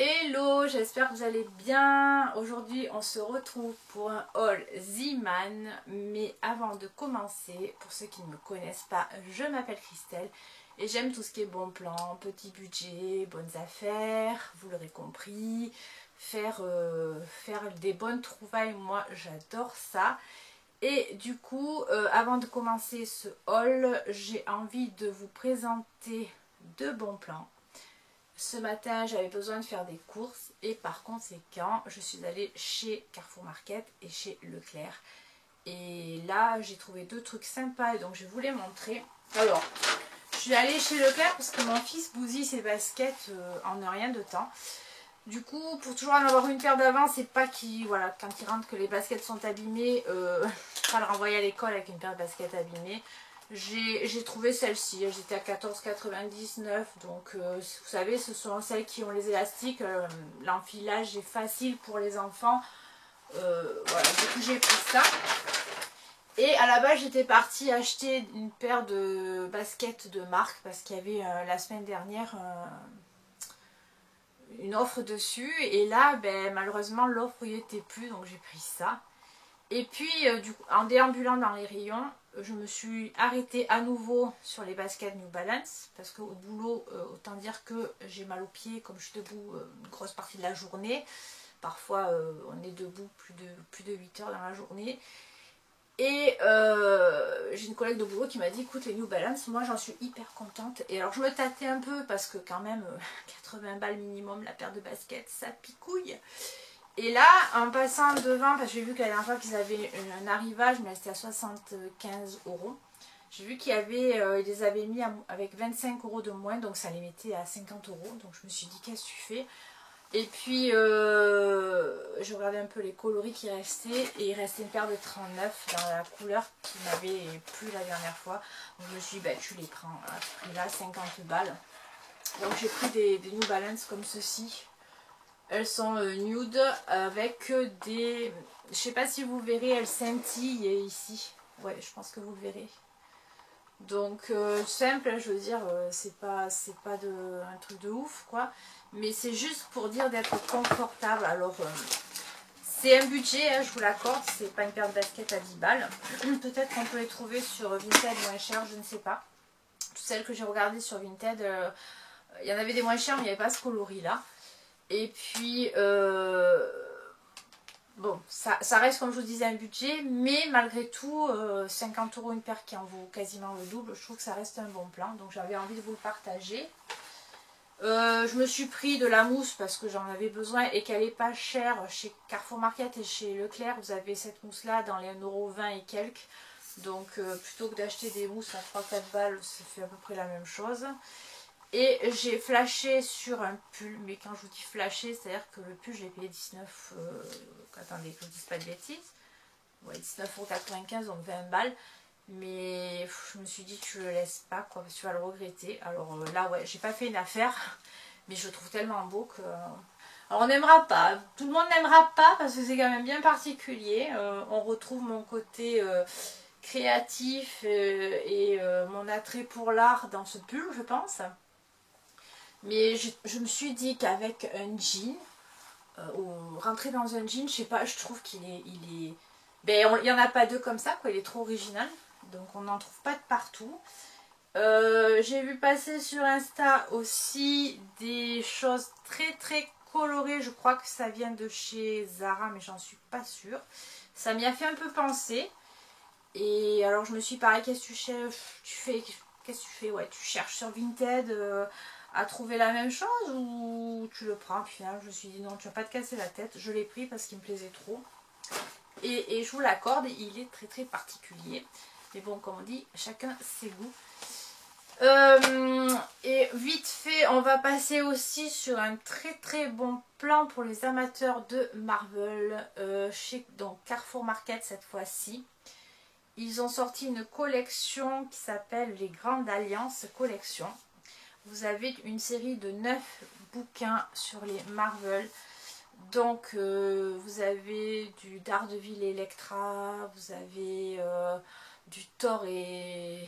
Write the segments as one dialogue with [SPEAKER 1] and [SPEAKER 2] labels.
[SPEAKER 1] Hello, j'espère que vous allez bien. Aujourd'hui on se retrouve pour un haul Z-Man. Mais avant de commencer, pour ceux qui ne me connaissent pas, je m'appelle Christelle et j'aime tout ce qui est bon plan, petit budget, bonnes affaires, vous l'aurez compris. Faire des bonnes trouvailles, moi j'adore ça. Et du coup, avant de commencer ce haul, j'ai envie de vous présenter deux bons plans. Ce matin, j'avais besoin de faire des courses et par conséquent, je suis allée chez Carrefour Market et chez Leclerc. Et là, j'ai trouvé deux trucs sympas et donc je vais vous les montrer. Alors, je suis allée chez Leclerc parce que mon fils bousille ses baskets en un rien de temps. Du coup, pour toujours en avoir une paire d'avance, c'est pas qu'il, voilà, quand il rentre que les baskets sont abîmées, pas le renvoyer à l'école avec une paire de baskets abîmées. J'ai trouvé celle-ci, elles étaient à 14,99 €, donc vous savez, ce sont celles qui ont les élastiques, l'enfilage est facile pour les enfants. Voilà, du coup j'ai pris ça. Et à la base j'étais partie acheter une paire de baskets de marque parce qu'il y avait la semaine dernière une offre dessus. Et là, ben, malheureusement l'offre n'y était plus, donc j'ai pris ça. Et puis, du coup, en déambulant dans les rayons, je me suis arrêtée à nouveau sur les baskets New Balance. Parce qu'au boulot, autant dire que j'ai mal aux pieds, comme je suis debout une grosse partie de la journée. Parfois, on est debout plus de 8 heures dans la journée. Et j'ai une collègue de boulot qui m'a dit, écoute, les New Balance, moi j'en suis hyper contente. Et alors je me tâtais un peu parce que quand même, 80 balles minimum la paire de baskets, ça picouille. Et là, en passant devant, parce que j'ai vu que la dernière fois qu'ils avaient un arrivage, mais c'était à 75 €. J'ai vu qu'ils les avaient mis avec 25 € de moins, donc ça les mettait à 50 €. Donc je me suis dit, qu'est-ce que tu fais? Et puis, je regardais un peu les coloris qui restaient, et il restait une paire de 39 dans la couleur qui m'avait plu la dernière fois. Donc je me suis dit, bah, tu les prends à ce prix-là, 50 balles. Donc j'ai pris des New Balance comme ceci. Elles sont nude avec des... Je sais pas si vous verrez, elles scintillent ici. Ouais, je pense que vous le verrez. Donc simple, je veux dire, c'est pas un truc de ouf quoi. Mais c'est juste pour dire d'être confortable. Alors c'est un budget, hein, je vous l'accorde, c'est pas une paire de baskets à 10 balles. Peut-être qu'on peut les trouver sur Vinted moins cher, je ne sais pas. Toutes celles que j'ai regardées sur Vinted, il y en avait des moins chères mais il n'y avait pas ce coloris là. Et puis, bon, ça reste comme je vous disais un budget, mais malgré tout, 50 € une paire qui en vaut quasiment le double, je trouve que ça reste un bon plan, donc j'avais envie de vous le partager. Je me suis pris de la mousse parce que j'en avais besoin et qu'elle est pas chère chez Carrefour Market et chez Leclerc. Vous avez cette mousse là dans les 1,20 € et quelques. Donc plutôt que d'acheter des mousses à 3-4 balles, ça fait à peu près la même chose. Et j'ai flashé sur un pull, mais quand je vous dis flashé, c'est-à-dire que le pull, je l'ai payé 19, attendez que je ne dise pas de bêtises, ouais, 19,95 €, donc 20 balles. Mais je me suis dit, tu le laisses pas, quoi, parce que tu vas le regretter. Alors là, ouais, j'ai pas fait une affaire, mais je le trouve tellement beau que... Alors on n'aimera pas, tout le monde n'aimera pas, parce que c'est quand même bien particulier. On retrouve mon côté... créatif et mon attrait pour l'art dans ce pull, je pense. Mais je me suis dit qu'avec un jean, ou rentrer dans un jean, je sais pas, je trouve qu'il est... Ben, il n'y en a pas deux comme ça, quoi, il est trop original. Donc on n'en trouve pas de partout. J'ai vu passer sur Insta aussi des choses très très colorées. Je crois que ça vient de chez Zara, mais j'en suis pas sûre. Ça m'y a fait un peu penser. Et alors je me suis dit, pareil, qu'est-ce que tu fais? Qu'est-ce que tu fais? Ouais, tu cherches sur Vinted à trouver la même chose ou tu le prends? Puis finalement je me suis dit non, tu vas pas te casser la tête. Je l'ai pris parce qu'il me plaisait trop. Et je vous l'accorde, il est très très particulier. Mais bon, comme on dit, chacun ses goûts. Et vite fait, on va passer aussi sur un très très bon plan pour les amateurs de Marvel chez donc Carrefour Market cette fois-ci. Ils ont sorti une collection qui s'appelle les Grandes Alliances Collection. Vous avez une série de 9 bouquins sur les Marvel. Donc vous avez du Daredevil et Elektra, vous avez du Thor et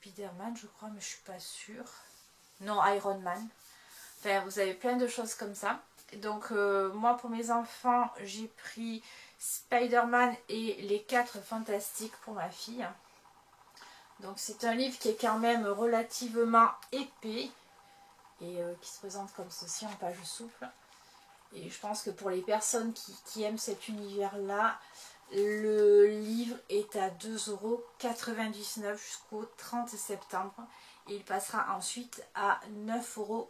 [SPEAKER 1] Spider-Man je crois, mais je suis pas sûre. Non, Iron Man. Enfin, vous avez plein de choses comme ça. Donc moi pour mes enfants, j'ai pris Spider-Man et les 4 Fantastiques pour ma fille. Donc c'est un livre qui est quand même relativement épais et qui se présente comme ceci en page souple. Et je pense que pour les personnes qui aiment cet univers-là, le livre est à 2,99 € jusqu'au 30 septembre. Et il passera ensuite à 9,90 € ou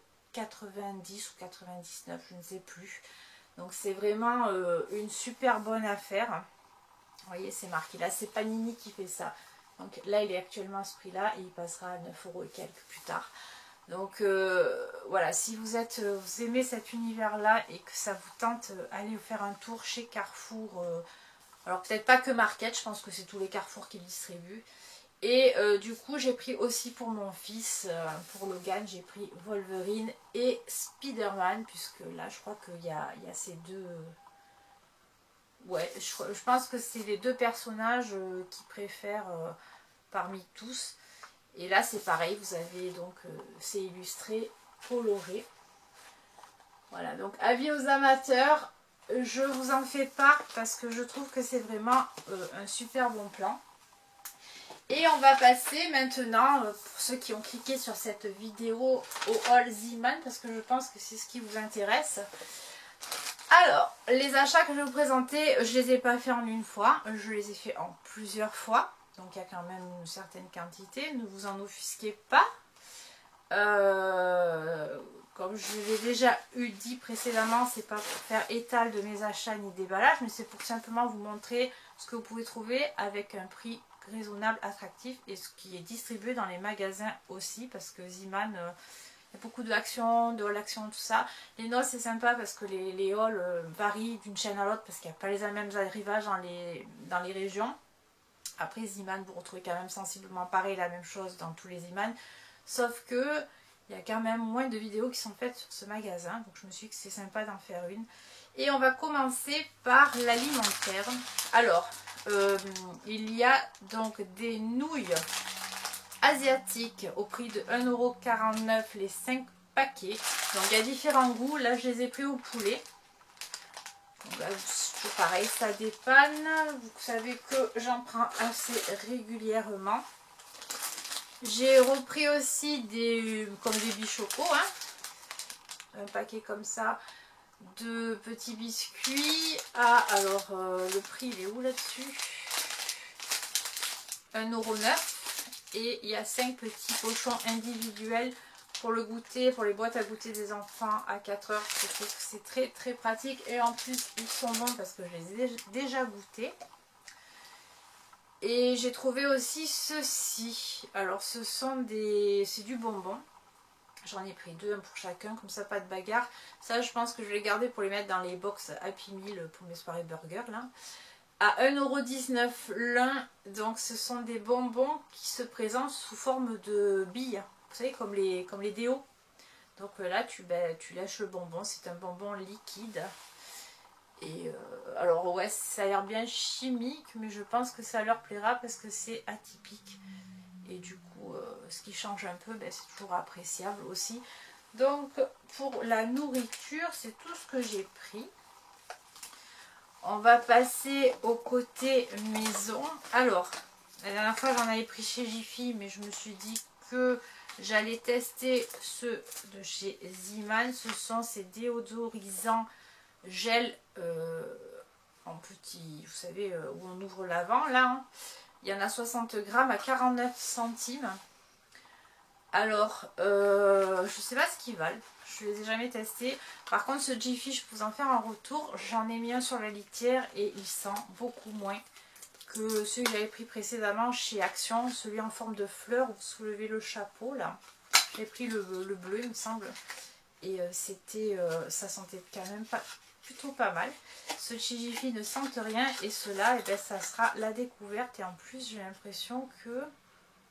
[SPEAKER 1] 99, je ne sais plus. Donc c'est vraiment une super bonne affaire. Vous voyez, c'est marqué là, c'est Panini qui fait ça. Donc là, il est actuellement à ce prix-là et il passera à 9 € et quelques plus tard. Donc voilà, si vous aimez cet univers-là et que ça vous tente, allez faire un tour chez Carrefour. Alors peut-être pas que Market, je pense que c'est tous les Carrefour qui le distribuent. Et du coup, j'ai pris aussi pour mon fils, pour Logan, j'ai pris Wolverine et Spider-Man, puisque là, je crois qu'il y a ces deux... Ouais, je pense que c'est les 2 personnages qu'il préfère parmi tous. Et là, c'est pareil, vous avez donc, c'est illustré, coloré. Voilà, donc avis aux amateurs, je vous en fais part parce que je trouve que c'est vraiment un super bon plan. Et on va passer maintenant, pour ceux qui ont cliqué sur cette vidéo, au haul Z-Man, parce que je pense que c'est ce qui vous intéresse. Alors, les achats que je vais vous présenter, je ne les ai pas fait en une fois, je les ai fait en plusieurs fois. Donc il y a quand même une certaine quantité, ne vous en offusquez pas. Comme je l'ai déjà dit précédemment, c'est pas pour faire étal de mes achats ni déballage, mais c'est pour simplement vous montrer ce que vous pouvez trouver avec un prix raisonnable, attractif et ce qui est distribué dans les magasins aussi, parce que Z-Man, il y a beaucoup d'actions, de hall-actions, tout ça. Les notes c'est sympa parce que les halls varient d'une chaîne à l'autre parce qu'il n'y a pas les mêmes arrivages dans les régions. Après Z-Man, vous retrouvez quand même sensiblement pareil, la même chose dans tous les Z-Man, sauf que il y a quand même moins de vidéos qui sont faites sur ce magasin, donc je me suis dit que c'est sympa d'en faire une. Et on va commencer par l'alimentaire. Alors, il y a donc des nouilles asiatiques au prix de 1,49 € les 5 paquets. Donc il y a différents goûts, là je les ai pris au poulet. Donc là, c'est pareil, ça dépanne. Vous savez que j'en prends assez régulièrement. J'ai repris aussi comme des bichocos, hein. Un paquet comme ça de petits biscuits. Ah, alors le prix il est où là-dessus? 1,09 €. Et il y a 5 petits pochons individuels pour le goûter, pour les boîtes à goûter des enfants à 4 heures. Je trouve que c'est très très pratique et en plus ils sont bons parce que je les ai déjà goûtés. Et j'ai trouvé aussi ceci. Alors ce sont c'est du bonbon. J'en ai pris 2, un pour chacun, comme ça pas de bagarre. Ça je pense que je vais les garder pour les mettre dans les box Happy Meal pour mes soirées burger là. À 1,19 € l'un. Donc ce sont des bonbons qui se présentent sous forme de billes. Vous savez, comme les déos. Donc là tu lâches le bonbon, c'est un bonbon liquide. Et alors ouais, ça a l'air bien chimique, mais je pense que ça leur plaira parce que c'est atypique. Et du coup, ce qui change un peu, c'est toujours appréciable aussi. Donc pour la nourriture, c'est tout ce que j'ai pris. On va passer au côté maison. Alors, la dernière fois j'en avais pris chez Jiffy, mais je me suis dit que j'allais tester ceux de chez Z-Man. Ce sont ces déodorisants gel en petit, vous savez, où on ouvre l'avant là, hein. Il y en a 60 grammes à 49 centimes. Alors je sais pas ce qu'ils valent, je les ai jamais testés. Par contre ce Jiffy, je peux vous en faire un retour. J'en ai mis un sur la litière et il sent beaucoup moins que celui que j'avais pris précédemment chez Action, celui en forme de fleur où vous soulevez le chapeau là. J'ai pris le bleu il me semble. Et ça sentait quand même plutôt pas mal. Ce Jiffy ne sente rien et cela, ça sera la découverte. Et en plus, j'ai l'impression que...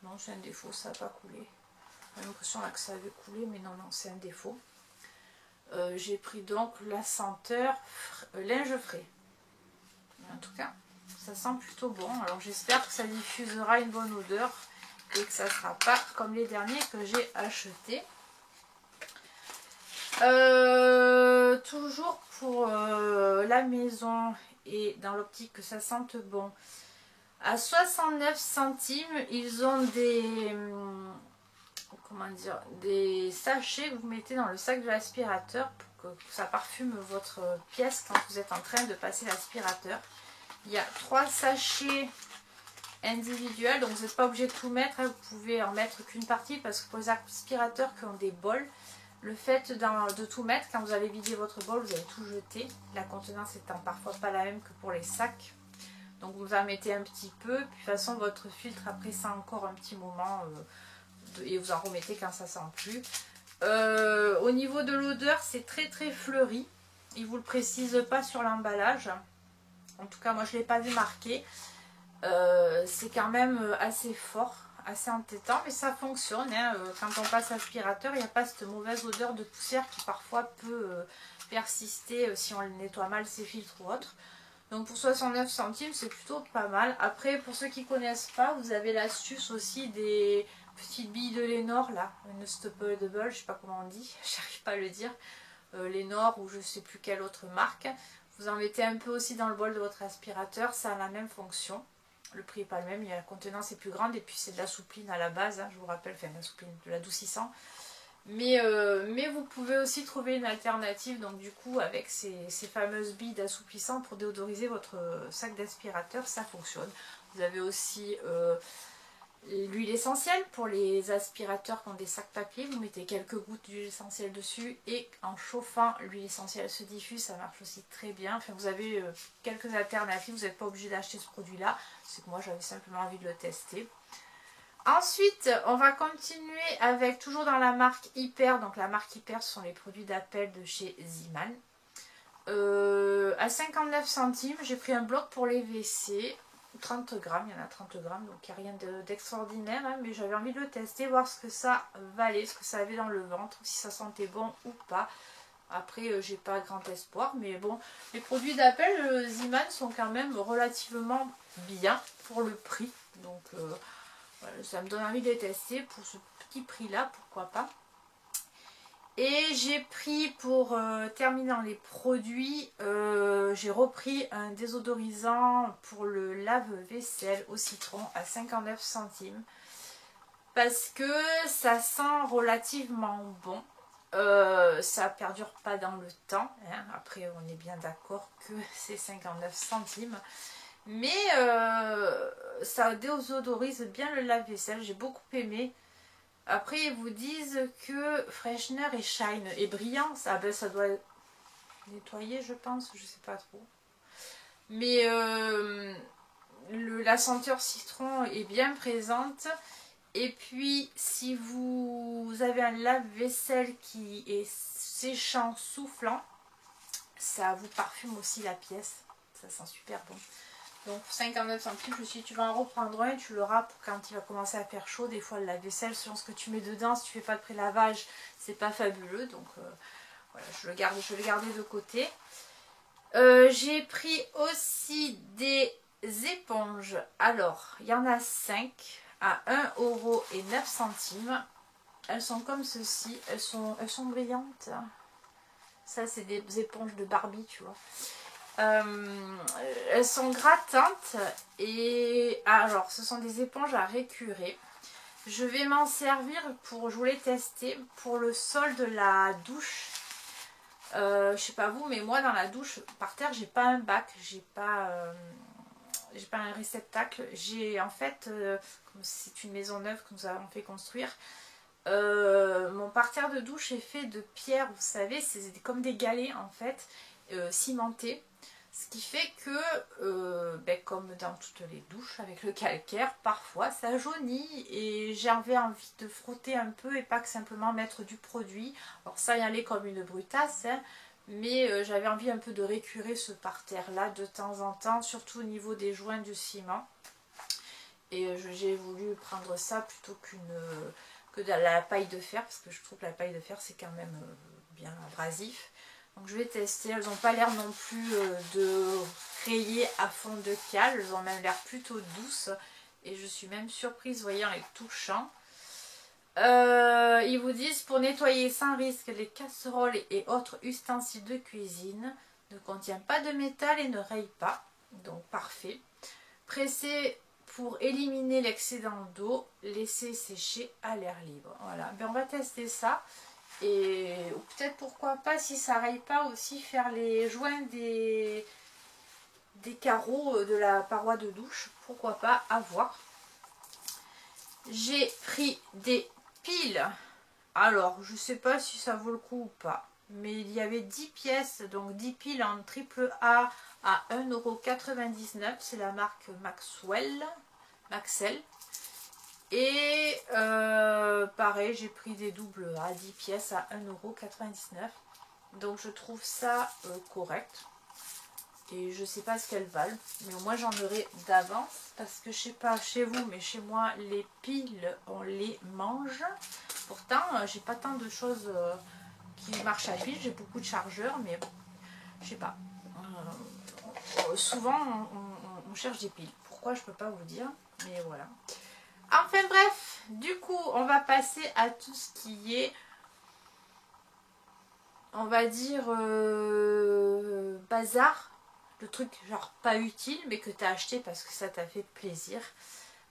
[SPEAKER 1] Non, c'est un défaut, ça n'a pas coulé. J'ai l'impression là que ça avait coulé, mais non, c'est un défaut. J'ai pris donc la senteur linge frais. En tout cas, ça sent plutôt bon. Alors j'espère que ça diffusera une bonne odeur et que ça ne sera pas comme les derniers que j'ai achetés. Toujours pour la maison et dans l'optique que ça sente bon. À 69 centimes, ils ont des... comment dire, des sachets que vous mettez dans le sac de l'aspirateur pour que ça parfume votre pièce quand vous êtes en train de passer l'aspirateur. Il y a 3 sachets individuels, donc vous n'êtes pas obligé de tout mettre, hein, vous pouvez en mettre qu'une partie parce que pour les aspirateurs qui ont des bols, le fait de tout mettre, quand vous allez vider votre bol, vous allez tout jeter, la contenance étant parfois pas la même que pour les sacs. Donc vous en mettez un petit peu, puis de toute façon votre filtre après ça encore un petit moment et vous en remettez quand ça sent plus. Au niveau de l'odeur, c'est très fleuri. Il ne vous le précise pas sur l'emballage. En tout cas, moi je ne l'ai pas vu marqué. C'est quand même assez fort, assez entêtant, mais ça fonctionne. Hein. Quand on passe l'aspirateur, il n'y a pas cette mauvaise odeur de poussière qui parfois peut persister si on nettoie mal ses filtres ou autre. Donc pour 69 centimes, c'est plutôt pas mal. Après, pour ceux qui ne connaissent pas, vous avez l'astuce aussi des petites billes de Lenor, là, une stoppable, je sais pas comment on dit, j'arrive pas à le dire, Lenor ou je sais plus quelle autre marque. Vous en mettez un peu aussi dans le bol de votre aspirateur, ça a la même fonction. Le prix n'est pas le même, la contenance est plus grande et puis c'est de la soupline à la base, hein, je vous rappelle, enfin de la soupline, de l'adoucissant. Mais vous pouvez aussi trouver une alternative, donc du coup avec ces fameuses billes d'assouplissant pour déodoriser votre sac d'aspirateur, ça fonctionne. Vous avez aussi l'huile essentielle pour les aspirateurs qui ont des sacs papier, vous mettez quelques gouttes d'huile essentielle dessus et en chauffant l'huile essentielle se diffuse, ça marche aussi très bien. Enfin vous avez quelques alternatives, vous n'êtes pas obligé d'acheter ce produit là, c'est que moi j'avais simplement envie de le tester. Ensuite, on va continuer avec, toujours dans la marque Hyper, donc la marque Hyper, ce sont les produits d'appel de chez Ziman. À 59 centimes, j'ai pris un bloc pour les WC, 30 grammes, il y en a 30 grammes, donc il n'y a rien d'extraordinaire, hein, mais j'avais envie de le tester, voir ce que ça valait, ce que ça avait dans le ventre, si ça sentait bon ou pas. Après, j'ai pas grand espoir, mais bon, les produits d'appel Ziman sont quand même relativement bien pour le prix, donc... voilà, ça me donne envie de les tester pour ce petit prix là, pourquoi pas. Et j'ai pris pour terminer dans les produits, j'ai repris un désodorisant pour le lave-vaisselle au citron à 59 centimes. Parce que ça sent relativement bon. Ça perdure pas dans le temps. Hein. Après on est bien d'accord que c'est 59 centimes. Mais ça déodorise bien le lave-vaisselle, j'ai beaucoup aimé. Après ils vous disent que freshener et shine et brillant, ça doit nettoyer je pense, je sais pas trop. Mais la senteur citron est bien présente. Et puis si vous avez un lave-vaisselle qui est séchant, soufflant, ça vous parfume aussi la pièce, ça sent super bon. Donc pour 59 centimes, je me suis dit tu vas en reprendre un et tu l'auras pour quand il va commencer à faire chaud. Des fois la vaisselle, selon ce que tu mets dedans, si tu fais pas de pré-lavage, c'est pas fabuleux. Donc voilà, je vais le garder de côté. J'ai pris aussi des éponges. Alors, il y en a 5 à 1,09 €. Elles sont comme ceci, elles sont brillantes. Ça c'est des éponges de Barbie, tu vois. Elles sont grattantes et alors ce sont des éponges à récurer. Je vais m'en servir pour, je voulais tester pour le sol de la douche. Je sais pas vous, mais moi dans la douche par terre j'ai pas un bac, j'ai pas un réceptacle. J'ai en fait, comme c'est une maison neuve que nous avons fait construire, mon parterre de douche est fait de pierre, vous savez, c'est comme des galets en fait, cimentés. Ce qui fait que, comme dans toutes les douches avec le calcaire, parfois ça jaunit et j'avais envie de frotter un peu et pas que simplement mettre du produit. Alors ça y allait comme une brutasse, hein, mais j'avais envie un peu de récurer ce parterre là de temps en temps, surtout au niveau des joints du ciment. Et j'ai voulu prendre ça plutôt que de la paille de fer, parce que je trouve que la paille de fer c'est quand même bien abrasif. Donc je vais tester, elles n'ont pas l'air non plus de rayer à fond de cale, elles ont même l'air plutôt douces. Et je suis même surprise, vous voyez, en les touchant. Ils vous disent pour nettoyer sans risque les casseroles et autres ustensiles de cuisine, ne contient pas de métal et ne raye pas, donc parfait. Pressez pour éliminer l'excédent d'eau, laissez sécher à l'air libre. Voilà, ben, on va tester ça. Et peut-être pourquoi pas, si ça raye pas aussi, faire les joints des carreaux de la paroi de douche. Pourquoi pas, à voir. J'ai pris des piles. Alors, je sais pas si ça vaut le coup ou pas. Mais il y avait 10 pièces, donc 10 piles en triple A à 1,99 €. C'est la marque Maxell. Et pareil, j'ai pris des doubles A, 10 pièces à 1,99 €. Donc je trouve ça correct. Et je sais pas ce qu'elles valent. Mais au moins j'en aurai d'avance. Parce que je sais pas chez vous, mais chez moi, les piles, on les mange. Pourtant, j'ai pas tant de choses qui marchent à pile. J'ai beaucoup de chargeurs, mais bon, je sais pas. Souvent, on cherche des piles. Pourquoi, je peux pas vous dire. Mais voilà. Enfin bref, du coup, on va passer à tout ce qui est, on va dire, bazar. Le truc genre pas utile, mais que tu as acheté parce que ça t'a fait plaisir.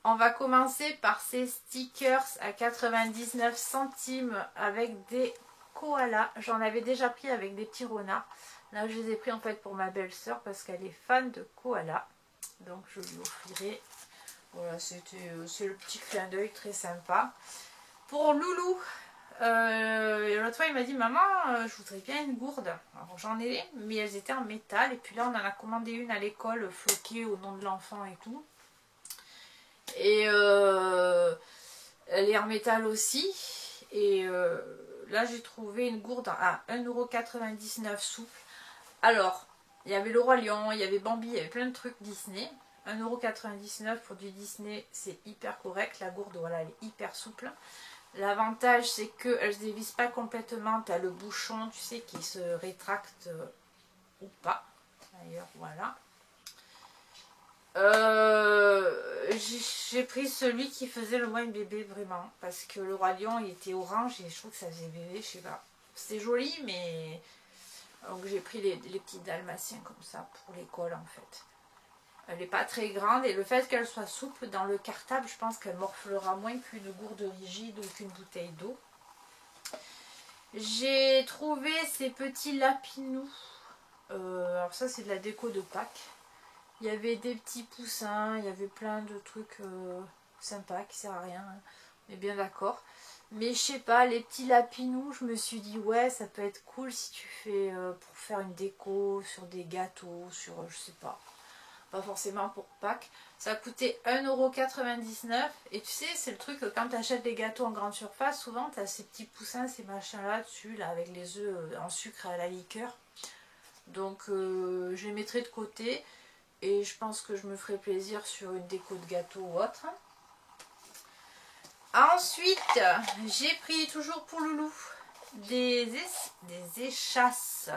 [SPEAKER 1] On va commencer par ces stickers à 99 centimes avec des koalas. J'en avais déjà pris avec des petits renards. Là, je les ai pris en fait pour ma belle-sœur parce qu'elle est fan de koala. Donc, je lui offrirai. Voilà, c'est le petit clin d'œil très sympa. Pour Loulou, l'autre fois il m'a dit maman, je voudrais bien une gourde. Alors j'en ai, mais elles étaient en métal. Et puis là on en a commandé une à l'école floquée au nom de l'enfant et tout. Et elle est en métal aussi. Et là j'ai trouvé une gourde à 1,99 € souple. Alors, il y avait le Roi Lion, il y avait Bambi, il y avait plein de trucs Disney. 1,99 € pour du Disney, c'est hyper correct. La gourde, voilà, elle est hyper souple. L'avantage, c'est qu'elle ne se dévisse pas complètement. Tu as le bouchon, tu sais, qui se rétracte ou pas. D'ailleurs, voilà. J'ai pris celui qui faisait le moins bébé, vraiment. Parce que le Roi Lion, il était orange et je trouve que ça faisait bébé, je sais pas. C'était joli, mais... Donc j'ai pris les petits dalmatiens comme ça pour l'école, en fait. Elle n'est pas très grande et le fait qu'elle soit souple dans le cartable, je pense qu'elle morflera moins qu'une gourde rigide ou qu'une bouteille d'eau. J'ai trouvé ces petits lapinous. Alors ça c'est de la déco de Pâques. Il y avait des petits poussins, il y avait plein de trucs sympas qui servent à rien. Hein. On est bien d'accord. Mais je sais pas, les petits lapinous, je me suis dit ouais ça peut être cool si tu fais pour faire une déco sur des gâteaux, sur je sais pas. Pas forcément pour Pâques. Ça coûtait 1,99 € et tu sais c'est le truc que quand tu achètes des gâteaux en grande surface, souvent tu as ces petits poussins, ces machins là dessus là avec les œufs en sucre à la liqueur. Donc je les mettrai de côté et je pense que je me ferai plaisir sur une déco de gâteau ou autre. Ensuite j'ai pris toujours pour Loulou des échasses.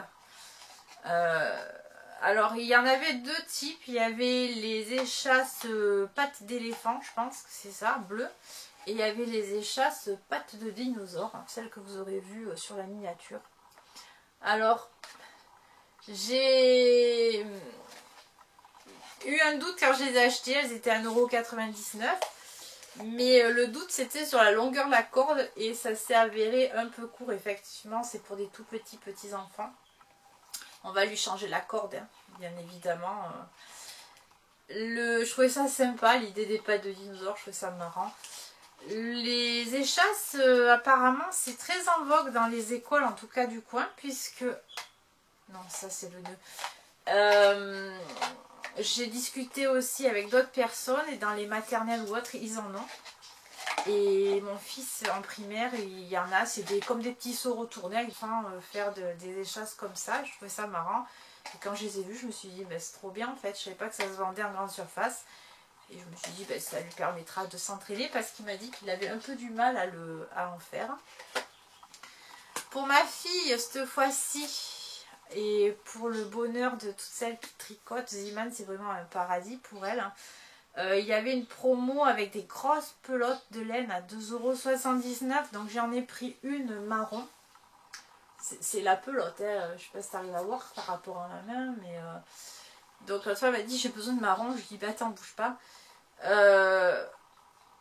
[SPEAKER 1] Alors, il y en avait deux types. Il y avait les échasses pattes d'éléphant, je pense que c'est ça, bleu. Et il y avait les échasses pattes de dinosaure, celles que vous aurez vues sur la miniature. Alors, j'ai eu un doute quand je les ai achetées. Elles étaient à 1,99 €. Mais le doute, c'était sur la longueur de la corde. Et ça s'est avéré un peu court, effectivement. C'est pour des tout petits enfants. On va lui changer la corde, hein, bien évidemment. Je trouvais ça sympa, l'idée des pattes de dinosaures, je trouvais ça marrant. Les échasses, apparemment, c'est très en vogue dans les écoles, en tout cas du coin, puisque... Non, ça c'est le 2. J'ai discuté aussi avec d'autres personnes, et dans les maternelles ou autres, ils en ont. Et mon fils en primaire, il y en a, c'est comme des petits seaux retournés, ils font faire des échasses comme ça, je trouvais ça marrant. Et quand je les ai vus, je me suis dit, bah, c'est trop bien en fait, je savais pas que ça se vendait en grande surface. Et je me suis dit, bah, ça lui permettra de s'entraîner parce qu'il m'a dit qu'il avait un peu du mal à en faire. Pour ma fille, cette fois-ci, et pour le bonheur de toutes celles qui tricotent, Ziman c'est vraiment un paradis pour elle. Hein. Il y avait une promo avec des grosses pelotes de laine à 2,79 €. Donc j'en ai pris une marron. C'est la pelote, hein. Je sais pas si tu arrives à voir par rapport à ma main, mais... Donc l'autre fois elle m'a dit j'ai besoin de marron. Je lui dis bah attends, bouge pas.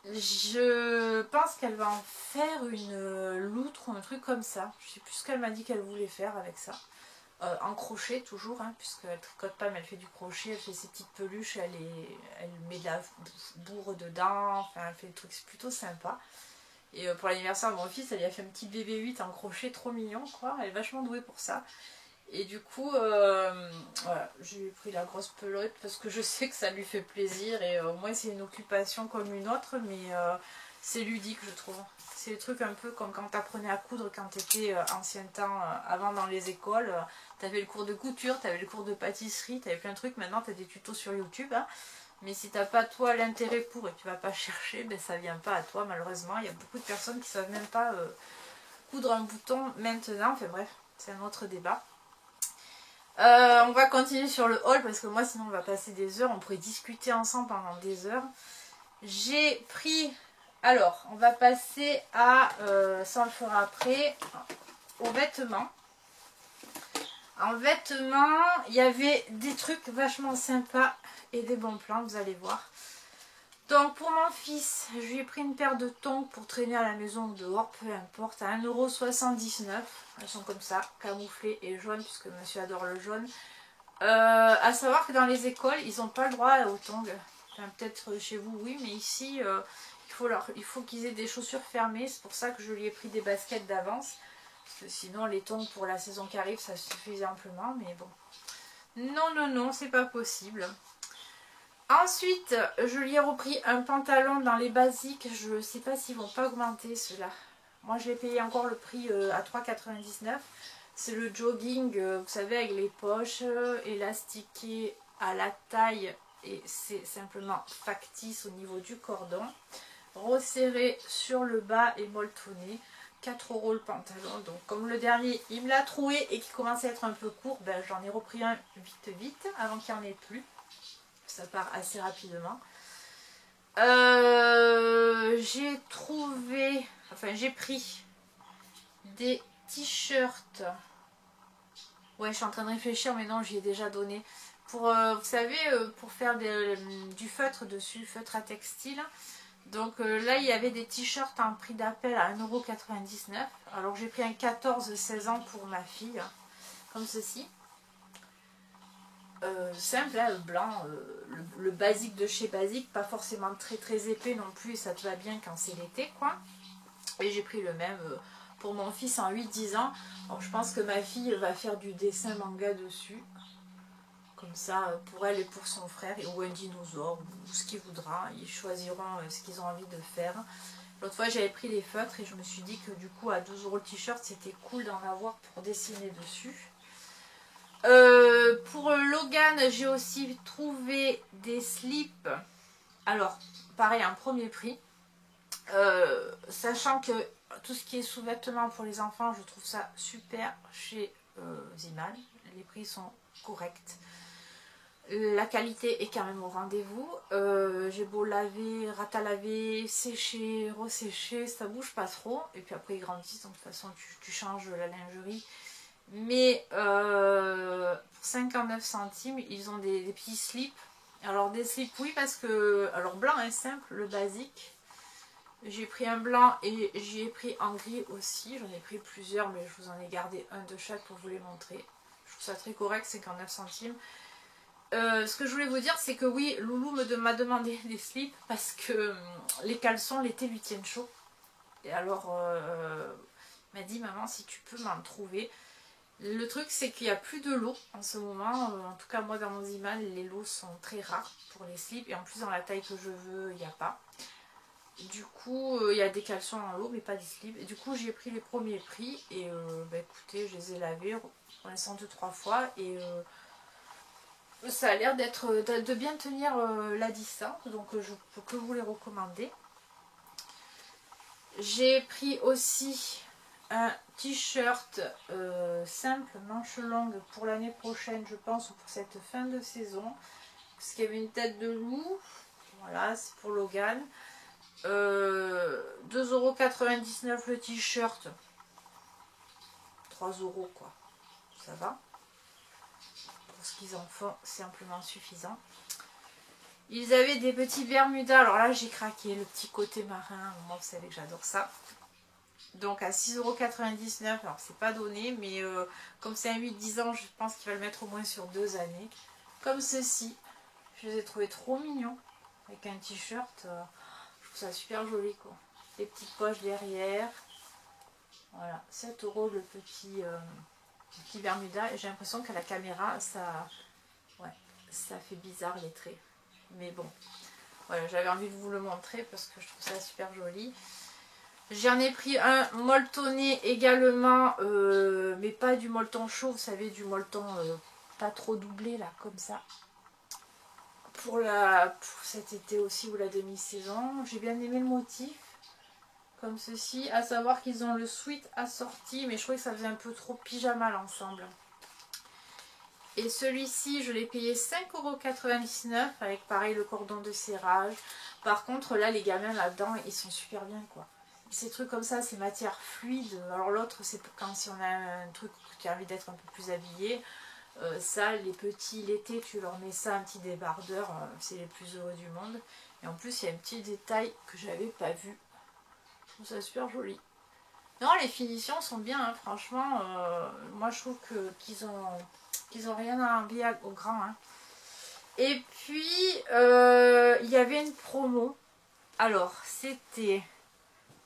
[SPEAKER 1] Je pense qu'elle va en faire une loutre ou un truc comme ça. Je sais plus ce qu'elle m'a dit qu'elle voulait faire avec ça. En crochet toujours, hein, puisqu'elle tricote pas mais elle fait du crochet, elle fait ses petites peluches, elle met de la bourre dedans, enfin elle fait des trucs plutôt sympa. Et pour l'anniversaire de mon fils, elle lui a fait un petit bébé 8 en crochet, trop mignon quoi, elle est vachement douée pour ça. Et du coup, voilà, j'ai pris la grosse pelote parce que je sais que ça lui fait plaisir et au moins c'est une occupation comme une autre, mais c'est ludique je trouve. C'est le truc un peu comme quand tu apprenais à coudre quand tu étais ancien temps, avant dans les écoles. Tu avais le cours de couture, tu avais le cours de pâtisserie, tu avais plein de trucs. Maintenant tu as des tutos sur YouTube. Hein. Mais si tu n'as pas toi l'intérêt pour et que tu vas pas chercher, ben, ça vient pas à toi malheureusement. Il y a beaucoup de personnes qui ne savent même pas coudre un bouton maintenant. Enfin bref, c'est un autre débat. On va continuer sur le haul parce que moi sinon on va passer des heures. On pourrait discuter ensemble pendant des heures. J'ai pris... Alors, on va passer à, ça on le fera après, aux vêtements. En vêtements, il y avait des trucs vachement sympas et des bons plans, vous allez voir. Donc pour mon fils, je lui ai pris une paire de tongs pour traîner à la maison ou dehors, peu importe, à 1,79 €. Elles sont comme ça, camouflées et jaunes, puisque monsieur adore le jaune. À savoir que dans les écoles, ils n'ont pas le droit aux tongs. Enfin, peut-être chez vous, oui, mais ici... il faut qu'ils aient des chaussures fermées, c'est pour ça que je lui ai pris des baskets d'avance. Parce que sinon les tongs pour la saison qui arrive ça suffisait amplement, mais bon. Non, non, non, c'est pas possible. Ensuite, je lui ai repris un pantalon dans les basiques, je sais pas s'ils vont pas augmenter ceux-là. Moi je l'ai payé encore le prix à 3,99 €. C'est le jogging, vous savez, avec les poches élastiquées à la taille et c'est simplement factice au niveau du cordon. Resserré sur le bas et molletonné, 4 € le pantalon. Donc comme le dernier il me l'a troué et qui commence à être un peu court, ben, j'en ai repris un vite avant qu'il n'y en ait plus. Ça part assez rapidement. J'ai trouvé, enfin j'ai pris des t-shirts. Ouais, je suis en train de réfléchir mais non, j'y ai déjà donné. Pour, vous savez, pour faire du feutre dessus, feutre à textile. Donc là il y avait des t-shirts en prix d'appel à 1,99 €. Alors j'ai pris un 14-16 ans pour ma fille, hein, comme ceci. Simple, hein, blanc, le basique de chez Basique, pas forcément très épais non plus, ça te va bien quand c'est l'été quoi. Et j'ai pris le même pour mon fils en 8-10 ans. Alors je pense que ma fille va faire du dessin manga dessus. Comme ça, pour elle et pour son frère, ou un dinosaure, ou ce qu'il voudra. Ils choisiront ce qu'ils ont envie de faire. L'autre fois, j'avais pris les feutres et je me suis dit que du coup, à 12 € le t-shirt, c'était cool d'en avoir pour dessiner dessus. Pour Logan, j'ai aussi trouvé des slips. Alors, pareil, un premier prix. Sachant que tout ce qui est sous-vêtements pour les enfants, je trouve ça super chez Ziman. Les prix sont corrects. La qualité est quand même au rendez-vous. J'ai beau laver, ratalaver, sécher, ressécher, ça bouge pas trop. Et puis après ils grandissent, donc de toute façon tu changes la lingerie. Mais pour 59 centimes, ils ont des petits slips. Alors des slips, oui, parce que... Alors blanc est simple, le basique. J'ai pris un blanc et j'y ai pris en gris aussi. J'en ai pris plusieurs, mais je vous en ai gardé un de chaque pour vous les montrer. Je trouve ça très correct, 59 centimes. Ce que je voulais vous dire, c'est que oui, Loulou m'a demandé des slips parce que les caleçons l'été lui tiennent chaud. Et alors, il m'a dit, maman, si tu peux m'en trouver. Le truc, c'est qu'il n'y a plus de lot en ce moment. En tout cas, moi, dans mon Ziman, les lots sont très rares pour les slips. Et en plus, dans la taille que je veux, il n'y a pas. Du coup, il y a des caleçons en lot, mais pas des slips. Et du coup, j'ai pris les premiers prix. Et bah, écoutez, je les ai lavés pour l'instant 2-3 fois. Et... ça a l'air de bien tenir la distance, donc je peux que vous les recommander. J'ai pris aussi un t-shirt simple, manche longue pour l'année prochaine, je pense, ou pour cette fin de saison. Parce qu'il y avait une tête de loup. Voilà, c'est pour Logan. 2,99 € le t-shirt. 3 € quoi. Ça va. Pour ce qu'ils en font, c'est amplement suffisant. Ils avaient des petits Bermudas. Alors là, j'ai craqué. Le petit côté marin. Moi, vous savez que j'adore ça. Donc à 6,99 €. Alors, c'est pas donné. Mais comme c'est un 8-10 ans, je pense qu'il va le mettre au moins sur 2 années. Comme ceci. Je les ai trouvés trop mignons. Avec un t-shirt. Je trouve ça super joli, quoi. Les petites poches derrière. Voilà. 7 € le petit Bermuda. Et j'ai l'impression qu'à la caméra, ça fait bizarre les traits. Mais bon, voilà, j'avais envie de vous le montrer parce que je trouve ça super joli. J'en ai pris un molletonné également, mais pas du molleton chaud, vous savez, du molleton pas trop doublé là, comme ça. Pour cet été aussi ou la demi-saison. J'ai bien aimé le motif, comme ceci. À savoir qu'ils ont le sweat assorti, mais je trouvais que ça faisait un peu trop pyjama l'ensemble. Et celui-ci, je l'ai payé 5,99 € avec pareil le cordon de serrage. Par contre, là, les gamins là-dedans, ils sont super bien quoi. Ces trucs comme ça, c'est matière fluide. Alors l'autre, c'est pour quand si on a un truc qui a envie d'être un peu plus habillé. Ça, les petits, l'été, tu leur mets ça, un petit débardeur, c'est les plus heureux du monde. Et en plus, il y a un petit détail que j'avais pas vu. Je trouve ça super joli. Non, les finitions sont bien, hein, franchement. Moi, je trouve qu'ils ont rien à envier au grand. Hein. Et puis, il y avait une promo. Alors, c'était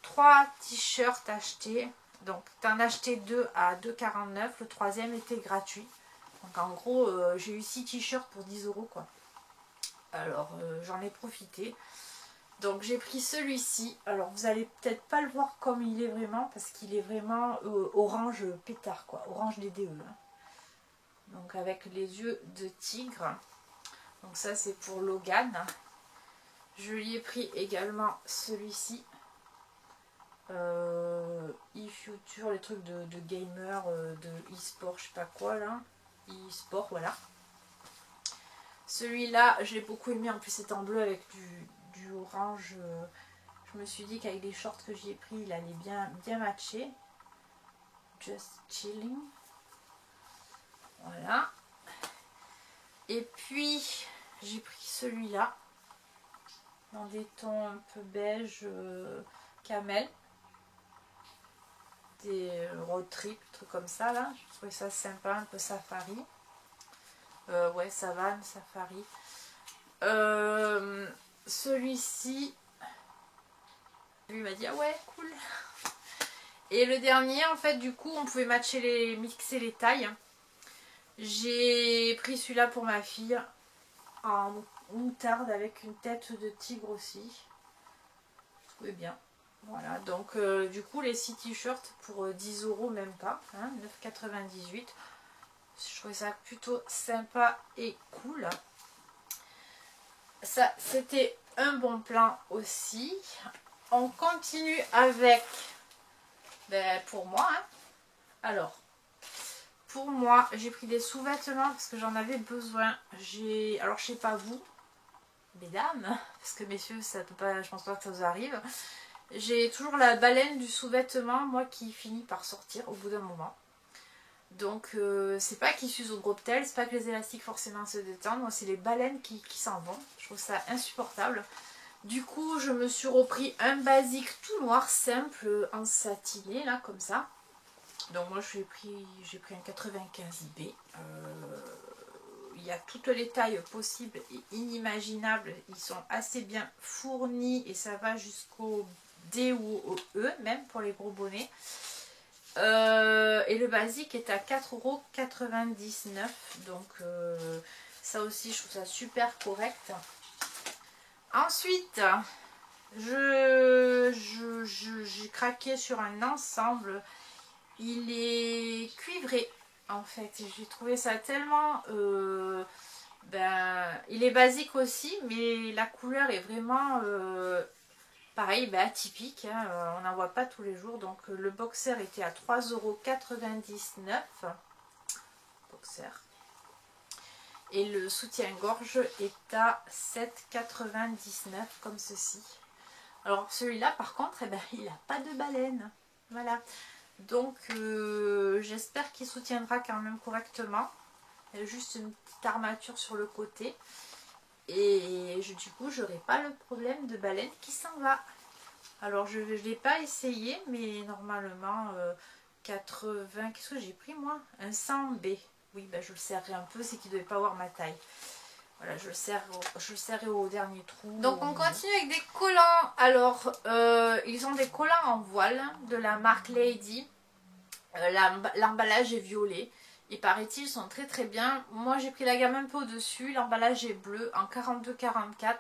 [SPEAKER 1] 3 t-shirts achetés. Donc, tu en achetais 2 à 2,49 €. Le troisième était gratuit. Donc, en gros, j'ai eu 6 t-shirts pour 10 € quoi. Alors, j'en ai profité. Donc j'ai pris celui-ci. Alors vous allez peut-être pas le voir comme il est vraiment, parce qu'il est vraiment orange pétard quoi, orange DDE. Hein. Donc avec les yeux de tigre. Donc ça c'est pour Logan. Je lui ai pris également celui-ci. E-Future, les trucs de gamer, de e-sport, je sais pas quoi là. E-sport, voilà. Celui-là, je l'ai beaucoup aimé, en plus c'est en bleu avec du orange. Je me suis dit qu'avec les shorts que j'y ai pris, il allait bien matcher. Just chilling. Voilà. Et puis, j'ai pris celui-là. Dans des tons un peu beige, camel. Des road trip, trucs comme ça là. Je trouvais ça sympa, un peu safari. Ouais, savane, safari. Celui-ci, lui m'a dit ah ouais, cool. Et le dernier, en fait, du coup, on pouvait mixer les tailles. J'ai pris celui-là pour ma fille en moutarde avec une tête de tigre aussi. Je trouvais bien. Voilà, donc du coup, les 6 t-shirts pour 10 €, même pas, hein, 9,98 €. Je trouvais ça plutôt sympa et cool. Ça, c'était un bon plan aussi. On continue avec, pour moi, hein. Alors, pour moi, j'ai pris des sous-vêtements parce que j'en avais besoin. Alors, je sais pas vous, mesdames, parce que messieurs, ça peut pas, je pense pas que ça vous arrive. J'ai toujours la baleine du sous-vêtement, moi, qui finit par sortir au bout d'un moment. Donc c'est pas qu'ils s'usent au gros tel, c'est pas que les élastiques forcément se détendent, c'est les baleines qui s'en vont. Je trouve ça insupportable. Du coup je me suis repris un basique tout noir simple en satiné là comme ça. Donc moi j'ai pris un 95B. Il y a toutes les tailles possibles et inimaginables. Ils sont assez bien fournis et ça va jusqu'au D ou au E même pour les gros bonnets. Et le basique est à 4,99 €. Donc ça aussi je trouve ça super correct. Ensuite j'ai craqué sur un ensemble. Il est cuivré en fait. J'ai trouvé ça tellement il est basique aussi, mais la couleur est vraiment pareil, atypique, hein, on n'en voit pas tous les jours. Donc le boxer était à 3,99 €. Boxer. Et le soutien-gorge est à 7,99 comme ceci. Alors celui-là par contre, eh ben, il n'a pas de baleine. Voilà. Donc j'espère qu'il soutiendra quand même correctement. Il y a juste une petite armature sur le côté. Et du coup, je n'aurai pas le problème de baleine qui s'en va. Alors je ne l'ai pas essayé, mais normalement 80... Qu'est-ce que j'ai pris moi? Un 100B. Oui, ben, je le serrerai un peu, c'est qu'il ne devait pas avoir ma taille. Voilà, je le serrerai au dernier trou. Donc on continue avec des collants. Alors, ils ont des collants en voile de la marque Lady. L'emballage est violet. Et paraît-il, ils sont très très bien. Moi j'ai pris la gamme un peu au-dessus. L'emballage est bleu en 42,44.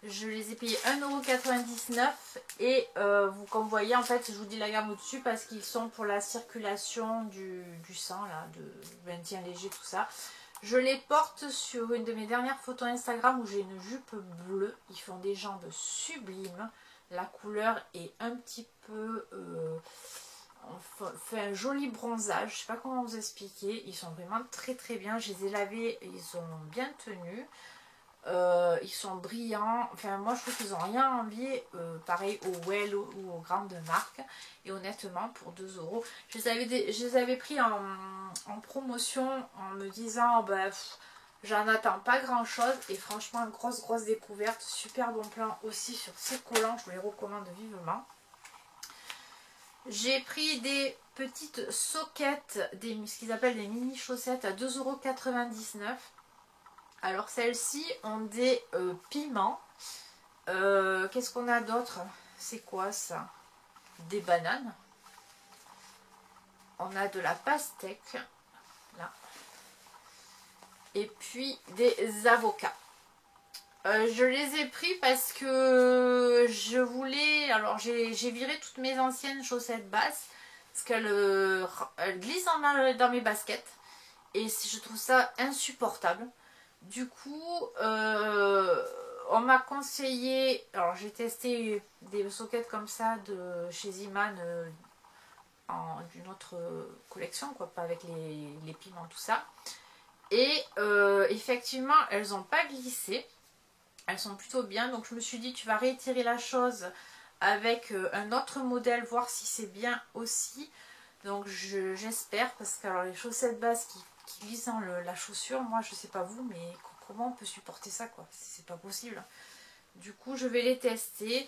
[SPEAKER 1] Je les ai payés 1,99 € et comme vous voyez en fait je vous dis la gamme au-dessus parce qu'ils sont pour la circulation du sang là, de maintien léger tout ça. Je les porte sur une de mes dernières photos Instagram où j'ai une jupe bleue. Ils font des jambes sublimes. La couleur est un petit peu... on fait un joli bronzage. Je ne sais pas comment vous expliquer. Ils sont vraiment très très bien. Je les ai lavés et ils ont bien tenu. Ils sont brillants, enfin moi je trouve qu'ils n'ont rien envie, pareil au Well ou aux grandes marques, et honnêtement pour 2 €, je les avais pris en promotion en me disant bah, j'en attends pas grand chose, et franchement grosse découverte, super bon plan aussi sur ces collants, je vous les recommande vivement. J'ai pris des petites soquettes, ce qu'ils appellent des mini chaussettes à 2,99 €. Alors celles-ci ont des piments. Qu'est-ce qu'on a d'autre? C'est quoi ça? Des bananes. On a de la pastèque. Là. Et puis des avocats. Je les ai pris parce que je voulais... Alors j'ai viré toutes mes anciennes chaussettes basses. Parce qu'elles glissent dans mes baskets. Et je trouve ça insupportable. Du coup, on m'a conseillé, alors j'ai testé des sockets comme ça de chez Iman d'une autre collection, quoi, pas avec les piments, tout ça. Et effectivement, elles n'ont pas glissé, elles sont plutôt bien. Donc je me suis dit, tu vas réitérer la chose avec un autre modèle, voir si c'est bien aussi. Donc j'espère, parce que alors, les chaussettes basses qui glissent dans la chaussure, moi je sais pas vous, mais comment on peut supporter ça, quoi? C'est pas possible. Du coup je vais les tester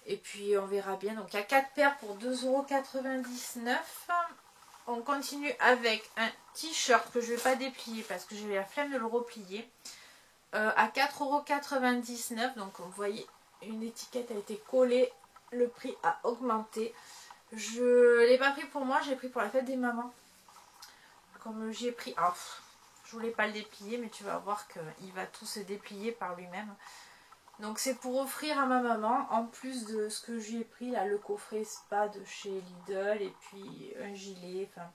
[SPEAKER 1] et puis on verra bien. Donc il y a 4 paires pour 2,99 €. On continue avec un t-shirt que je vais pas déplier parce que j'ai la flemme de le replier, à 4,99 €. Donc vous voyez, une étiquette a été collée, le prix a augmenté. Je l'ai pas pris pour moi, j'ai pris pour la fête des mamans. Comme j'ai pris... Oh, je voulais pas le déplier, mais tu vas voir qu'il va tout se déplier par lui-même. Donc c'est pour offrir à ma maman, en plus de ce que j'ai pris, là, le coffret spa de chez Lidl, et puis un gilet, enfin...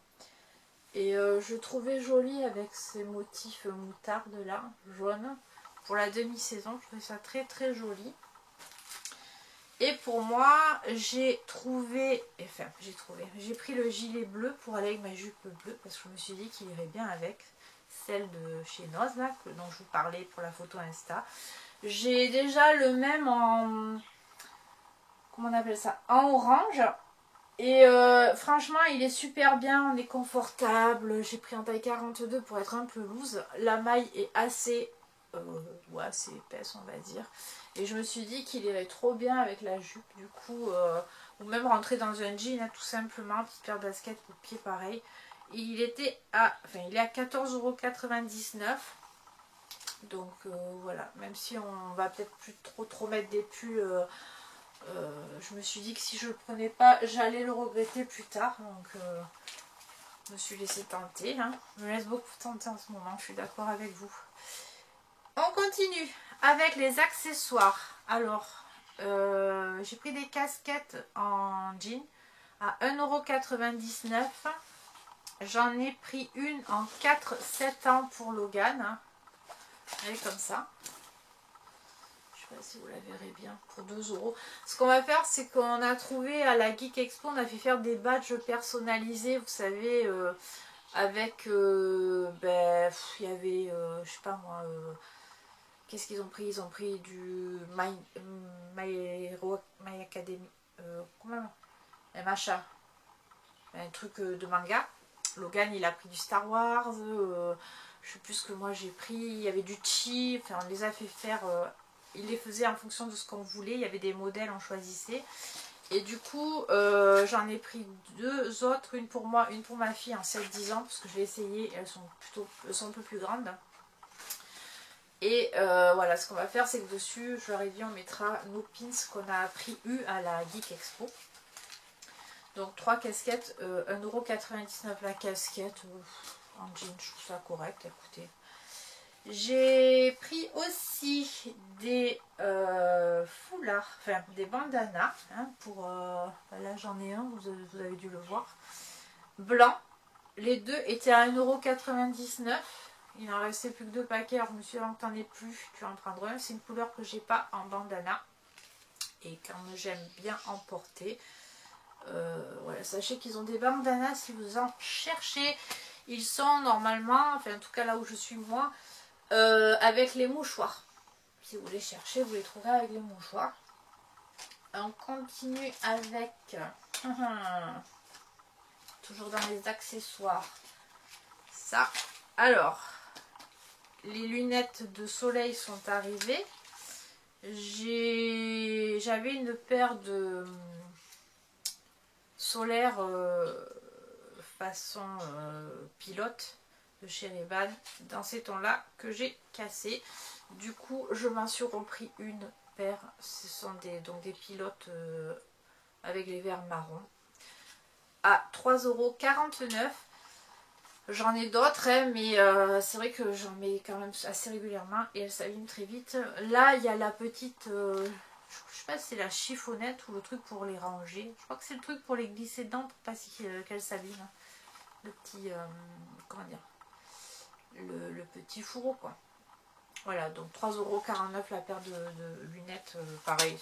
[SPEAKER 1] Et je trouvais joli avec ces motifs moutarde là, jaune, pour la demi-saison. Je trouvais ça très très joli. Et pour moi, j'ai pris le gilet bleu pour aller avec ma jupe bleue, parce que je me suis dit qu'il irait bien avec celle de chez Noz, là, dont je vous parlais pour la photo Insta. J'ai déjà le même en... comment on appelle ça? En orange. Et franchement, il est super bien, on est confortable. J'ai pris en taille 42 pour être un peu loose. La maille est assez épaisse, on va dire. Et je me suis dit qu'il irait trop bien avec la jupe, du coup, ou même rentrer dans un jean, hein, tout simplement, petite paire de baskets pour pied pareil. Et il est à 14,99 €. Donc voilà, même si on va peut-être plus trop mettre des pulls, je me suis dit que si je le prenais pas, j'allais le regretter plus tard. Donc je me suis laissé tenter. Hein. Je me laisse beaucoup tenter en ce moment, je suis d'accord avec vous. On continue avec les accessoires. Alors, j'ai pris des casquettes en jean à 1,99 €. J'en ai pris une en 4-7 ans pour Logan. Hein. Elle est comme ça. Je sais pas si vous la verrez bien. Pour 2 €. Ce qu'on va faire, c'est qu'on a trouvé à la Geek Expo, on a fait faire des badges personnalisés. Vous savez, avec... il y avait je sais pas moi, qu'est-ce qu'ils ont pris? Ils ont pris du My Academy, comment? MHA, un truc de manga. Logan il a pris du Star Wars, je sais plus ce que moi j'ai pris, il y avait du chi, enfin on les a fait faire, il les faisait en fonction de ce qu'on voulait, il y avait des modèles, on choisissait. Et du coup, j'en ai pris 2 autres, une pour moi, une pour ma fille en 7-10 ans, parce que je vais essayer, elles sont un peu plus grandes. Et voilà, ce qu'on va faire, c'est que dessus, je leur ai dit, on mettra nos pins qu'on a eu à la Geek Expo. Donc 3 casquettes, 1,99€ la casquette, en jean, je trouve ça correct, écoutez. J'ai pris aussi des foulards, enfin des bandanas, hein, pour, là j'en ai un, vous avez dû le voir, blanc. Les deux étaient à 1,99€, il n'en restait plus que 2 paquets, alors je me suis dit, t'en es plus, tu vas en prendre un, c'est une couleur que j'ai pas en bandana, et quand j'aime bien en porter. Voilà, sachez qu'ils ont des bandanas si vous en cherchez, ils sont normalement, enfin en tout cas là où je suis moi, avec les mouchoirs. Si vous les cherchez, vous les trouverez avec les mouchoirs. On continue avec toujours dans les accessoires, ça. Alors, les lunettes de soleil sont arrivées. J'avais une paire de solaires façon pilote de chez Ray-Ban dans ces tons là que j'ai cassé. Du coup je m'en suis repris une paire, ce sont donc des pilotes avec les verres marron à 3,49€. J'en ai d'autres hein, mais c'est vrai que j'en mets quand même assez régulièrement et elles s'abîment très vite. Là il y a la petite je sais pas si c'est la chiffonnette ou le truc pour les ranger, je crois que c'est le truc pour les glisser dedans pour pas qu'elles s'abîment, le petit comment dire, le petit fourreau quoi. Voilà, donc 3,49€ la paire de lunettes, pareil,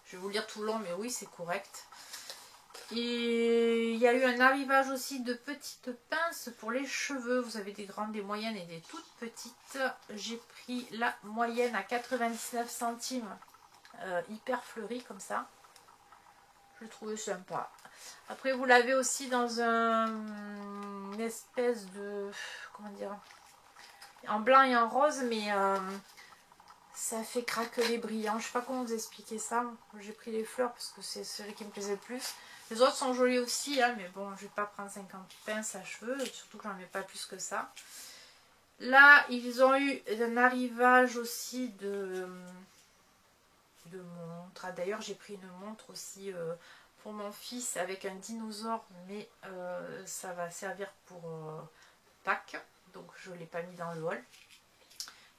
[SPEAKER 1] je vais vous lire tout le long mais oui c'est correct. Et il y a eu un arrivage aussi de petites pinces pour les cheveux, vous avez des grandes, des moyennes et des toutes petites. J'ai pris la moyenne à 99 centimes, hyper fleurie comme ça, je trouvais sympa. Après vous l'avez aussi dans une espèce de, comment dire, en blanc et en rose, mais ça fait craqueler brillant. Je sais pas comment vous expliquer ça. J'ai pris les fleurs parce que c'est celui qui me plaisait le plus. Les autres sont jolis aussi, hein, mais bon, je vais pas prendre 50 pinces à cheveux, surtout que j'en mets pas plus que ça. Là, ils ont eu un arrivage aussi de montres. Ah, d'ailleurs, j'ai pris une montre aussi pour mon fils avec un dinosaure, mais ça va servir pour Pâques, donc je ne l'ai pas mis dans le haul.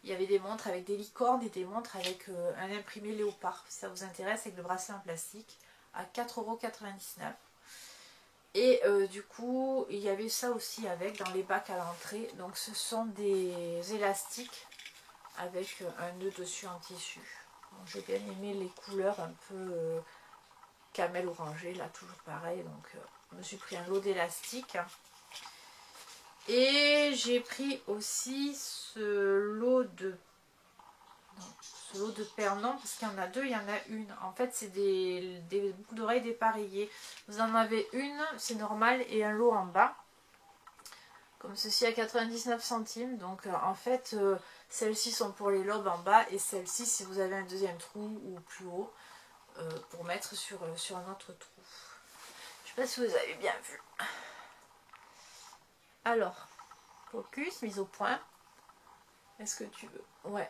[SPEAKER 1] Il y avait des montres avec des licornes et des montres avec un imprimé léopard, si ça vous intéresse, avec le bracelet en plastique, à 4,99€. Et du coup, il y avait ça aussi avec dans les bacs à l'entrée. Donc ce sont des élastiques avec un nœud dessus en tissu. J'ai bien aimé les couleurs un peu camel orangé, là toujours pareil. Donc je me suis pris un lot d'élastiques. Et j'ai pris aussi ce lot de paires, non, parce qu'il y en a 2, il y en a une. En fait, c'est des boucles d'oreilles dépareillées. Vous en avez une, c'est normal, et un lot en bas. Comme ceci à 99 centimes. Donc en fait, celles-ci sont pour les lobes en bas, et celles-ci, si vous avez un deuxième trou ou plus haut, pour mettre sur un autre trou. Je sais pas si vous avez bien vu. Alors, focus, mise au point. Est-ce que tu veux? Ouais.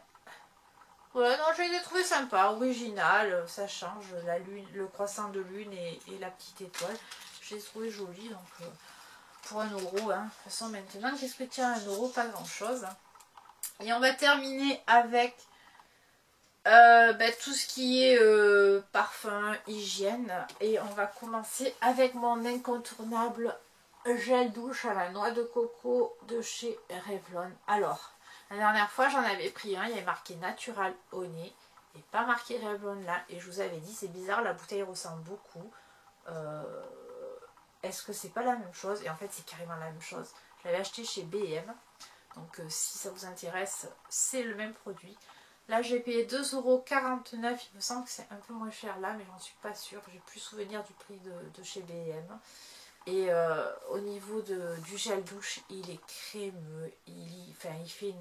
[SPEAKER 1] Voilà, non, je les ai trouvés sympas, original, ça change, la lune, le croissant de lune et la petite étoile. Je les ai trouvés jolis, donc pour 1€, hein. De toute façon, maintenant, qu'est-ce que tient 1€? Pas grand-chose. Hein. Et on va terminer avec tout ce qui est parfum, hygiène. Et on va commencer avec mon incontournable gel douche à la noix de coco de chez Revlon. Alors, la dernière fois j'en avais pris un, il y avait marqué Natural Honey et pas marqué Revlon là. Et je vous avais dit, c'est bizarre, la bouteille ressemble beaucoup. Est-ce que c'est pas la même chose? Et en fait c'est carrément la même chose. Je l'avais acheté chez B&M. Donc si ça vous intéresse, c'est le même produit. Là j'ai payé 2,49 €, il me semble que c'est un peu moins cher là, mais j'en suis pas sûre. J'ai plus souvenir du prix de chez B&M. Et au niveau du gel douche, il est crémeux, il fait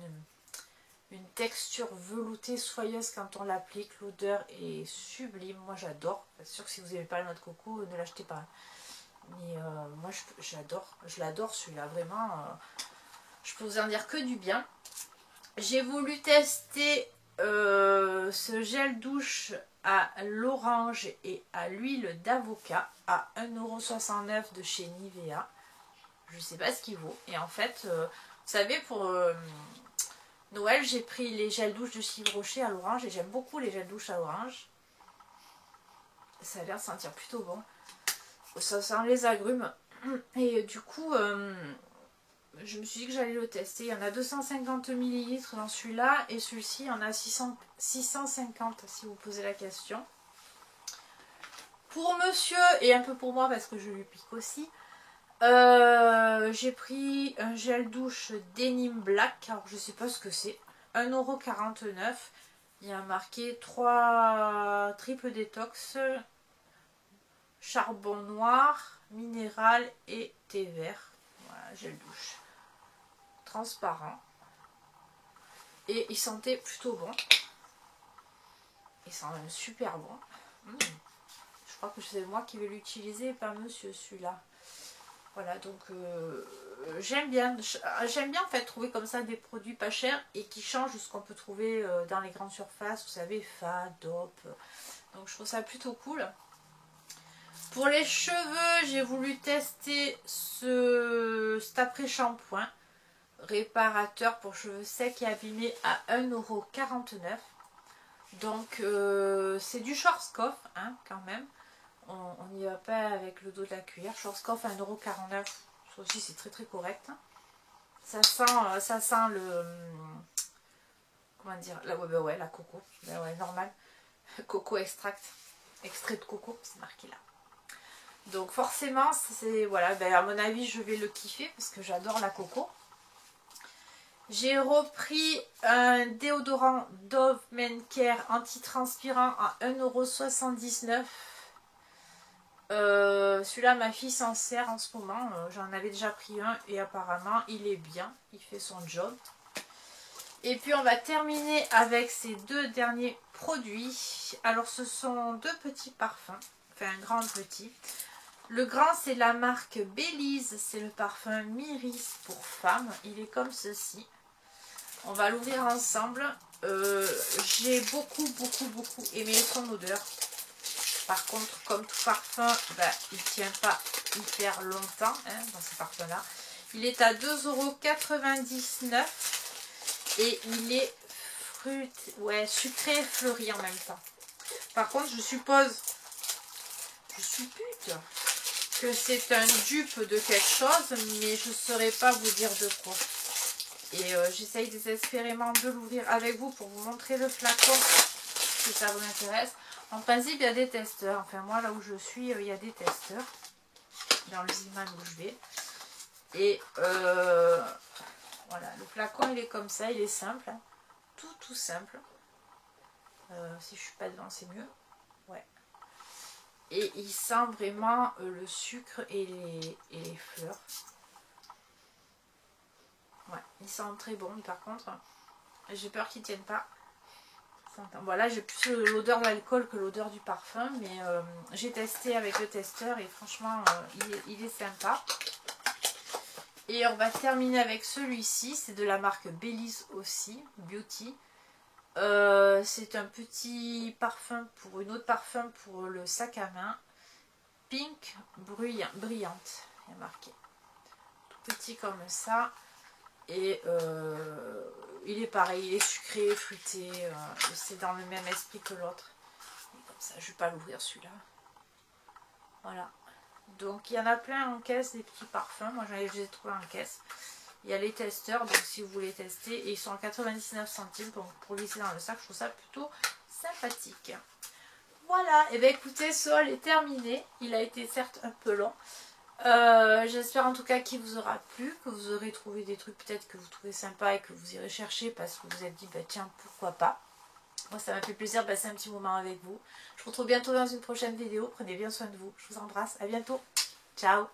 [SPEAKER 1] une texture veloutée, soyeuse quand on l'applique. L'odeur est sublime, moi j'adore. C'est sûr que si vous n'aimez pas la noix de coco, ne l'achetez pas. Mais moi j'adore, je l'adore celui-là, vraiment. Je peux vous en dire que du bien. J'ai voulu tester ce gel douche à l'orange et à l'huile d'avocat à 1,69 € de chez Nivea. Je ne sais pas ce qu'il vaut. Et en fait, vous savez, pour Noël, j'ai pris les gels douche de Yves Rocher à l'orange et j'aime beaucoup les gels douche à l'orange. Ça a l'air de sentir plutôt bon. Ça sent les agrumes. Et du coup, je me suis dit que j'allais le tester. Il y en a 250 ml dans celui-là et celui-ci, il y en a 650 si vous posez la question. Pour monsieur et un peu pour moi parce que je lui pique aussi, j'ai pris un gel douche Denim Black. Alors je sais pas ce que c'est. 1,49 €. Il y a marqué 3 triple détox, charbon noir, minéral et thé vert. Voilà, gel douche. Transparent. Et il sentait plutôt bon. Il sent super bon. Je crois que c'est moi qui vais l'utiliser et pas monsieur celui-là. Voilà, donc j'aime bien en fait trouver comme ça des produits pas chers et qui changent de ce qu'on peut trouver dans les grandes surfaces, vous savez, Fa, Dop. Donc je trouve ça plutôt cool. Pour les cheveux, j'ai voulu tester cet après-shampoing réparateur pour cheveux secs et abîmés à 1,49 €. Donc c'est du Schwarzkopf, hein, quand même. On n'y va pas avec le dos de la cuillère. Schwarzkopf à 1,49 €. Ça aussi c'est très très correct. Ça sent le... Comment dire, ouais, la coco. Ben ouais, normal. Coco extract. Extrait de coco, c'est marqué là. Donc forcément, c'est voilà, ben à mon avis, je vais le kiffer parce que j'adore la coco. J'ai repris un déodorant Dove Men Care antitranspirant à 1,79 €. Celui-là, ma fille s'en sert en ce moment. J'en avais déjà pris un et apparemment, il est bien. Il fait son job. Et puis, on va terminer avec ces deux derniers produits. Alors, ce sont deux petits parfums. Enfin, un grand petit. Le grand, c'est la marque Belize. C'est le parfum Miris pour femmes. Il est comme ceci. On va l'ouvrir ensemble. J'ai beaucoup aimé son odeur. Par contre, comme tout parfum, bah, il ne tient pas hyper longtemps, hein, dans ce parfum-là. Il est à 2,99 € et il est sucré et fleuri en même temps. Par contre, je suppose que c'est un dupe de quelque chose, mais je ne saurais pas vous dire de quoi. Et j'essaye désespérément de l'ouvrir avec vous pour vous montrer le flacon, si ça vous intéresse. En principe, il y a des testeurs. Enfin, moi, là où je suis, il y a des testeurs. Dans le Ziman où je vais. Et voilà, le flacon, il est comme ça. Il est simple. Hein. Tout simple. Si je suis pas devant, c'est mieux. Ouais. Et il sent vraiment le sucre et les fleurs. Ouais, il sent très bon. Par contre, j'ai peur qu'il ne tienne pas. Voilà, j'ai plus l'odeur de l'alcool que l'odeur du parfum, mais j'ai testé avec le testeur et franchement il est sympa. Et on va terminer avec celui-ci, c'est de la marque Belize aussi, Beauty. C'est un petit parfum pour une autre parfum pour le sac à main, Pink brillante, il y a marqué. Tout petit comme ça. Et il est pareil, il est sucré, fruité, c'est dans le même esprit que l'autre. Comme ça, je ne vais pas l'ouvrir celui-là. Voilà. Donc il y en a plein en caisse, des petits parfums. Moi je les ai trouvés en caisse. Il y a les testeurs, donc si vous voulez tester, et ils sont à 99 centimes pour glisser dans le sac. Je trouve ça plutôt sympathique. Voilà, et bien écoutez, ce haul est terminé. Il a été certes un peu long. J'espère en tout cas qu'il vous aura plu, que vous aurez trouvé des trucs peut-être que vous trouvez sympas et que vous irez chercher parce que vous vous êtes dit bah tiens pourquoi pas. Moi ça m'a fait plaisir de passer un petit moment avec vous. Je vous retrouve bientôt dans une prochaine vidéo. Prenez bien soin de vous. Je vous embrasse. À bientôt. Ciao.